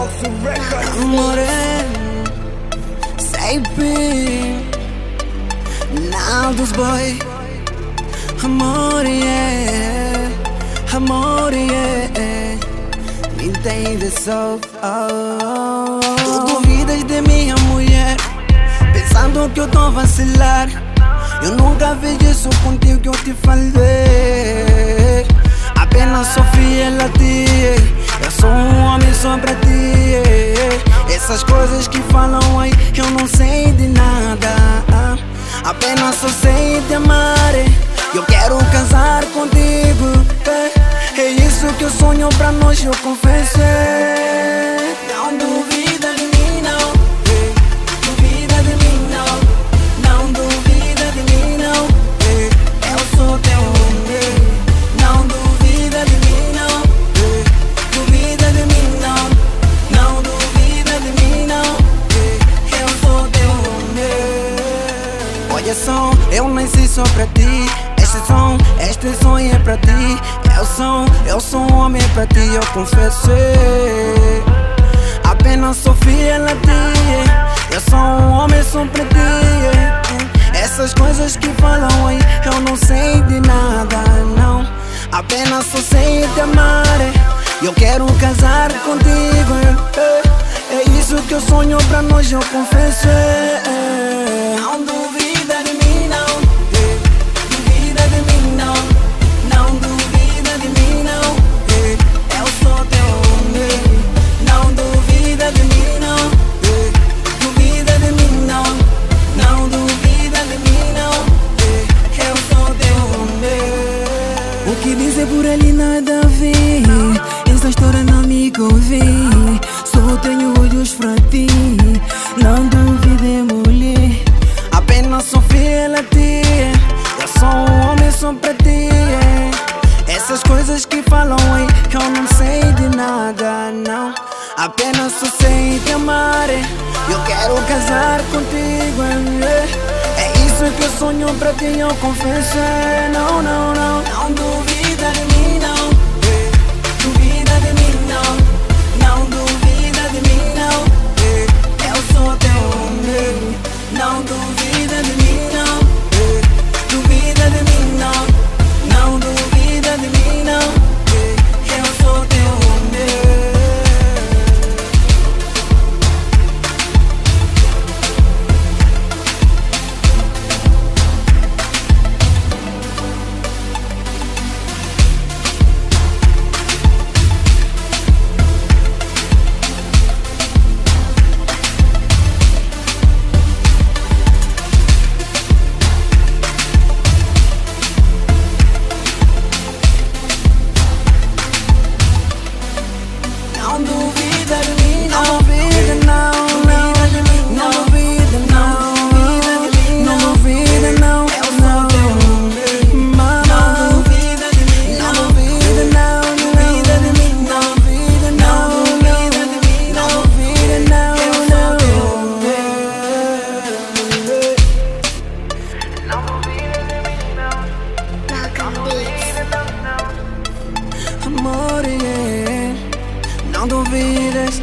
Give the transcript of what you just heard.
Amore, sei bem Naldo's boy. Amore, yeah. Amore, yeah. Me entende só. Tu duvidas de minha mulher, pensando que eu tô a vacilar. Eu nunca fiz isso contigo que eu te falei. Apenas sou fiel a ti. Eu sou um homem só pra ti. Essas coisas que falam aí, eu não sei de nada. Apenas só sei te amar. Eu quero casar contigo. É isso que eu sonho pra nós, eu confesso. Não duvida de mim, não. Duvida de mim, não. Não duvida de mim, não. Eu sou teu homem. Não duvida de mim, não. Duvida de mim, não. Não duvida de mim, não. Eu sou teu homem. Olha só, eu nasci só pra ti. Este som é pra ti. Eu sou um homem pra ti, eu confesso. Apenas sou fiel a ti. Eu sou um homem só pra ti. Essas coisas que falam aí, eu não sei de nada, não. Apenas só sei te amar. Eu quero casar contigo. É isso que eu sonho pra nós, eu confesso. Não duvida de mim, não. Duvida de mim, não. Não duvida de mim, não. Eu sou teu homem. Não duvida de mim, não. Duvida de mim, não. Não duvida de mim, não. Eu sou teu homem. O que dizer por ali nada a ver. Essa história não me convém. Só tenho olhos pra ti. Não duvide, mulher. Apenas sou fiel a ti. Eu sou um homem só pra ti. Essas coisas que falam aí, eu não sei de nada, não. Apenas só sei te amar. Eu quero casar contigo. É isso que eu sonho pra ti, eu confesso. Não, não, não. Não duvida de mim, não. Duvida de mim, não. Não duvida de mim, não. Eu sou teu homem. Não duvida de mim, não. Duvida de mim, não. Não duvida de mim, não. Eu sou teu homem. Não duvida de mim, não. Duvida, não. Duvida de mim, não. Duvida, não. Duvida de mim, não. Duvida, não. Eu sou teu homem. Não duvida de mim, não. Duvida, não. Duvida de mim, não. Duvida, não. Duvida de mim, não. Duvida, não. Eu sou teu homem. Não duvida de mim, não. Não duvida, não. Amor, yeah. Não duvides.